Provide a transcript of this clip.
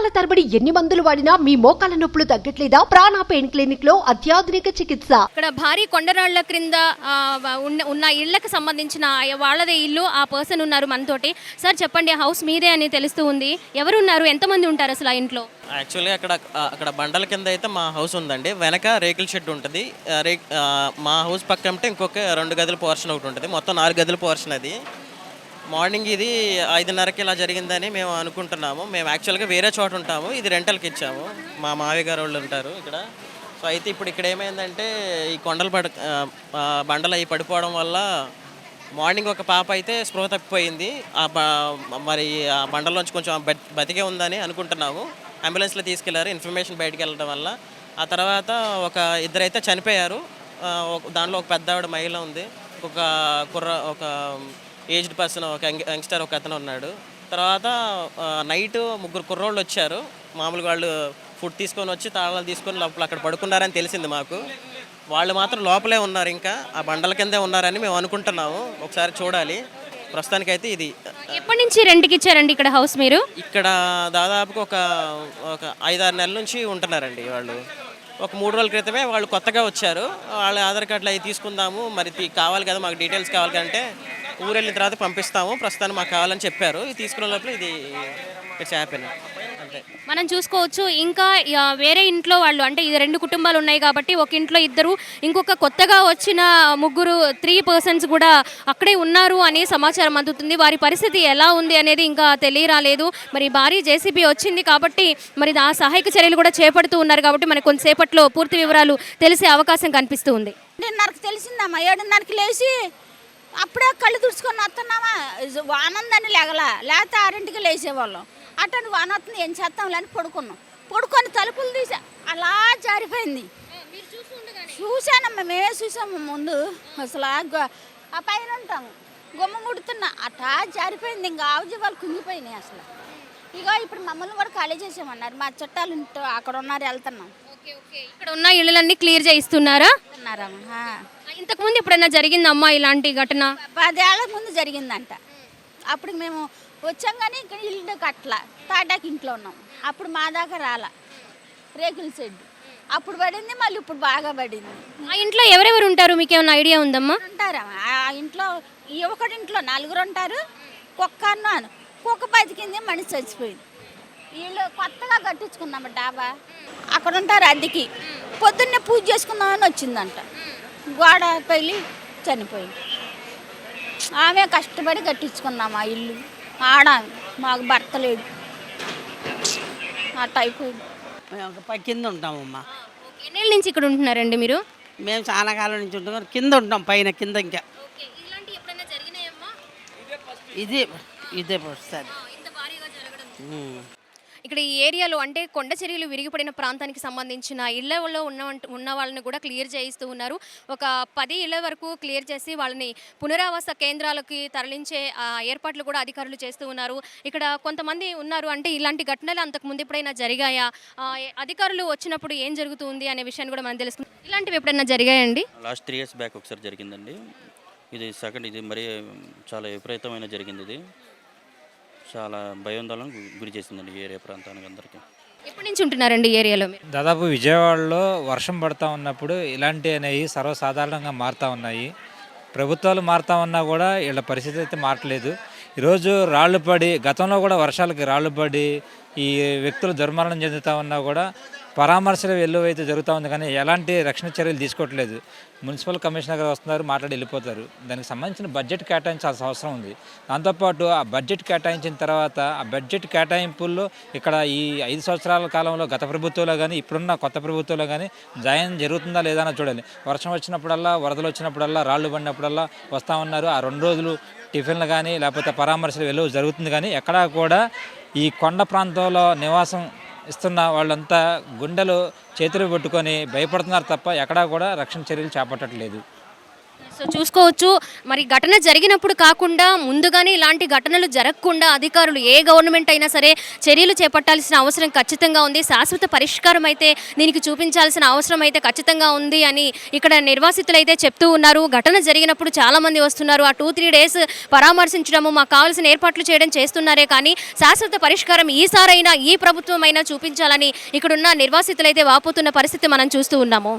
నెలల తరబడి ఎన్ని మందులు వాడినా మీ మోకాల నొప్పులు తగ్గట్లేదా? ప్రాణ పెయిన్ క్లినిక్ లో అత్యాధునిక చికిత్స. ఇక్కడ భారీ కొండరాళ్ల క్రింద ఉన్న ఇళ్లకు సంబంధించిన వాళ్ళదే ఇల్లు, ఆ పర్సన్ ఉన్నారు మనతోటి. సార్ చెప్పండి, హౌస్ మీదే అని తెలుస్తూ ఉంది. ఎవరున్నారు, ఎంతమంది ఉంటారు అసలు ఆ ఇంట్లో? యాక్చువల్గా అక్కడ బండల కింద అయితే మా హౌస్ ఉందండి. వెనక రేకుల షెడ్ ఉంటుంది. మా హౌస్ పక్క అంటే ఇంకొక 2 గదుల పోర్షన్ ఒకటి ఉంటుంది. మొత్తం 4 గదుల పోర్షన్ అది. మార్నింగ్ ఇది 5:30కి ఇలా జరిగిందని మేము అనుకుంటున్నాము. మేము యాక్చువల్గా వేరే చోట ఉంటాము, ఇది రెంటల్కి ఇచ్చాము. మా మావయ్య గారు వాళ్ళు ఉంటారు ఇక్కడ. సో అయితే ఇప్పుడు ఇక్కడ ఏమైందంటే ఈ కొండలు బండలు అవి పడిపోవడం వల్ల మార్నింగ్ ఒక పాప అయితే స్పృహ తప్పిపోయింది. మరి ఆ బండలోంచి కొంచెం బతికే ఉందని అనుకుంటున్నాము. అంబులెన్స్లో తీసుకెళ్లారు, ఇన్ఫర్మేషన్ బయటికి వెళ్ళడం వల్ల. ఆ తర్వాత ఇద్దరైతే చనిపోయారు. దాంట్లో ఒక పెద్ద ఆవిడ మహిళ ఉంది, ఒక ఏజ్డ్ పర్సన్, ఒక యంగ్స్టర్ ఒక అతను ఉన్నాడు. తర్వాత నైట్ 3 కుర్రోళ్ళు వచ్చారు. మామూలుగా వాళ్ళు ఫుడ్ తీసుకొని వచ్చి తాళాలు తీసుకొని లోపల అక్కడ పడుకున్నారని తెలిసింది మాకు. వాళ్ళు మాత్రం లోపలే ఉన్నారు, ఇంకా ఆ బండల కిందే ఉన్నారని మేము అనుకుంటున్నాము. ఒకసారి చూడాలి. ప్రస్తుతానికైతే ఇది. ఎప్పటి నుంచి రెంట్కి ఇచ్చారండి ఇక్కడ హౌస్ మీరు? ఇక్కడ దాదాపుగా ఒక 5-6 నెలల నుంచి ఉంటున్నారండి వాళ్ళు. ఒక 3 రోజుల క్రితమే వాళ్ళు కొత్తగా వచ్చారు. వాళ్ళ ఆధార్ కార్డులు అవి తీసుకుందాము, మరి కావాలి కదా, మాకు డీటెయిల్స్ కావాలి కంటే ఊరు వెళ్ళిన తర్వాత పంపిస్తాము, ప్రస్తుతానికి మాకు కావాలని చెప్పారు. ఇది తీసుకునే లోపల ఇట్స్ హ్యాపెన్ అంతే. మనం చూసుకోవచ్చు, ఇంకా వేరే ఇంట్లో వాళ్ళు, అంటే ఇది 2 కుటుంబాలు ఉన్నాయి కాబట్టి ఒక ఇంట్లో ఇద్దరు, ఇంకొక కొత్తగా వచ్చిన 3 పర్సన్స్ కూడా అక్కడే ఉన్నారు అనే సమాచారం అందుతుంది. వారి పరిస్థితి ఎలా ఉంది అనేది ఇంకా తెలియరాలేదు. మరి భారీ జేసీబీ వచ్చింది కాబట్టి మరి ఆ సహాయక చర్యలు కూడా చేపడుతూ ఉన్నారు కాబట్టి మనకు కొంతసేపట్లో పూర్తి వివరాలు తెలిసే అవకాశం కనిపిస్తూ ఉంది. నాకు తెలిసిందమ్మా, 7:30కి లేచి అప్పుడే కళ్ళు తుడుచుకొని వస్తున్నామా, వానందని లేకపోతే 6ంటికి లేచేవాళ్ళం. అటని వాన వస్తుంది, ఏం చేస్తాంలే అని పడుకొని తలుపులు తీసా, అలా జారిపోయింది. చూసానమ్మా, మేమే చూసాము ముందు. అసలు ఆ పైన ఉంటాము, గుమ్మ ముడుతున్నా, అటా జారిపోయింది. ఇంకా ఆవుజీవాలు కుంగిపోయినాయి అసలు. ఇప్పుడు మమ్మల్ని కూడా ఖాళీ చేసామన్నారు. మా చుట్టాలు అక్కడ ఉన్నారు, వెళ్తున్నాం. ఇక్కడ ఉన్న ఇళ్ళలన్నీ క్లియర్ చేయిస్తున్నారా? ఇంతకుముందు ఎప్పుడైనా జరిగిందమ్మా ఇలాంటి ఘటన? 10 ఏళ్ల ముందు జరిగిందంట. అప్పుడు మేము వచ్చాం కానీ ఇక్కడ ఇల్లు కట్టల, తాటాకి ఇంట్లో ఉన్నాం. అప్పుడు మా దాకా రాలా, రేకుల షెడ్ అప్పుడు పడింది, మళ్ళీ ఇప్పుడు బాగా పడింది. ఆ ఇంట్లో ఎవరెవరు ఉంటారు, మీకు ఏమైనా ఐడియా ఉందమ్మా? ఉంటారా ఆ ఇంట్లో? ఒకటింట్లో 4 ఉంటారు. కుక్క బతికింది, మనిషి చచ్చిపోయింది. వీళ్ళు కొత్తగా కట్టించుకున్నాము డాబా, అక్కడ ఉంటారు అద్దెకి. పొద్దున్నే పూజ చేసుకుందామని వచ్చిందంట, గోడ పెళ్ళి చనిపోయింది. ఆమె కష్టపడి కట్టించుకున్నాము ఆ ఇల్లు. మాకు భర్త లేడు, ఆ టైపోయింది. మేము కింద ఉంటామమ్మా. ఎన్నేళ్ళ నుంచి ఇక్కడ ఉంటున్నారండి మీరు? మేము చాలా కాలం నుంచి ఉంటాం, కింద ఉంటాం, పైన కింద. ఇంకా ఇదే వస్తుంది. ఇక్కడ ఈ ఏరియాలో అంటే కొండ చర్యలు విరిగిపడిన ప్రాంతానికి సంబంధించిన ఇళ్లలో ఉన్న వాళ్ళని కూడా క్లియర్ చేయిస్తూ ఉన్నారు. ఒక 10 ఇళ్ల వరకు క్లియర్ చేసి వాళ్ళని పునరావాస కేంద్రాలకి తరలించే ఏర్పాట్లు కూడా అధికారులు చేస్తూ ఉన్నారు. ఇక్కడ కొంతమంది ఉన్నారు, అంటే ఇలాంటి ఘటనలు అంతకుముందు ఎప్పుడైనా జరిగాయా, అధికారులు వచ్చినప్పుడు ఏం జరుగుతుంది అనే విషయాన్ని కూడా మనం తెలుసుకుంటాం. ఇలాంటివి ఎప్పుడైనా జరిగాయండి? లాస్ట్ 3 years బ్యాక్ ఒకసారి జరిగిందండి. ఇది మరీ చాలా విపరీతమైన జరిగింది. ఇది చాలా భయాందోళనకు గురి చేసిందండి ఏరియా ప్రాంతానికి అందరికీ. ఎప్పటి నుంచి ఉంటున్నారండి ఈ ఏరియాలో? దాదాపు విజయవాడలో వర్షం పడతా ఉన్నప్పుడు ఇలాంటివి అనేవి సర్వసాధారణంగా మారుతూ ఉన్నాయి. ప్రభుత్వాలు మారుతా ఉన్నా కూడా వీళ్ళ పరిస్థితి అయితే మారట్లేదు. ఈరోజు రాళ్ళు పడి, గతంలో కూడా వర్షాలకి రాళ్ళు పడి ఈ వ్యక్తులు దుర్మరణం చెందుతూ ఉన్నా కూడా పరామర్శలు వెల్లువైతే జరుగుతూ ఉంది, కానీ ఎలాంటి రక్షణ చర్యలు తీసుకోవట్లేదు. మున్సిపల్ కమిషనర్ గారు వస్తున్నారు, మాట్లాడి వెళ్ళిపోతారు. దానికి సంబంధించిన బడ్జెట్ కేటాయించాల్సిన అవసరం ఉంది. దాంతోపాటు ఆ బడ్జెట్ కేటాయించిన తర్వాత ఆ బడ్జెట్ కేటాయింపుల్లో ఇక్కడ ఈ 5 సంవత్సరాల కాలంలో గత ప్రభుత్వంలో కానీ ఇప్పుడున్న కొత్త ప్రభుత్వంలో కానీ జాయిన్ జరుగుతుందా లేదా అని చూడాలి. వర్షం వచ్చినప్పుడల్లా, వరదలు వచ్చినప్పుడల్లా, రాళ్ళు పడినప్పుడల్లా వస్తూ ఉన్నారు. ఆ 2 రోజులు టిఫిన్లు కానీ లేకపోతే పరామర్శలు వెలువ జరుగుతుంది, కానీ ఎక్కడా కూడా ఈ కొండ ప్రాంతంలో నివాసం ఇస్తున్న వాళ్ళంతా గుండెలు చేతులు పెట్టుకొని భయపడుతున్నారు తప్ప ఎక్కడా కూడా రక్షణ చర్యలు చేపట్టట్లేదు. సో చూసుకోవచ్చు మరి ఘటన జరిగినప్పుడు కాకుండా ముందుగానే ఇలాంటి ఘటనలు జరగకుండా అధికారులు ఏ గవర్నమెంట్ అయినా సరే చర్యలు చేపట్టాల్సిన అవసరం ఖచ్చితంగా ఉంది. శాశ్వత పరిష్కారం అయితే దీనికి చూపించాల్సిన అవసరం అయితే ఖచ్చితంగా ఉంది అని ఇక్కడ నిర్వాసితులు అయితే చెప్తూ ఉన్నారు. ఘటన జరిగినప్పుడు చాలామంది వస్తున్నారు. ఆ 2-3 డేస్ పరామర్శించడము, మాకు కావాల్సిన ఏర్పాట్లు చేయడం చేస్తున్నారే కానీ శాశ్వత పరిష్కారం ఈసారైనా ఈ ప్రభుత్వం అయినా చూపించాలని ఇక్కడున్న నిర్వాసితులు అయితే వాపోతున్న పరిస్థితి మనం చూస్తూ ఉన్నాము.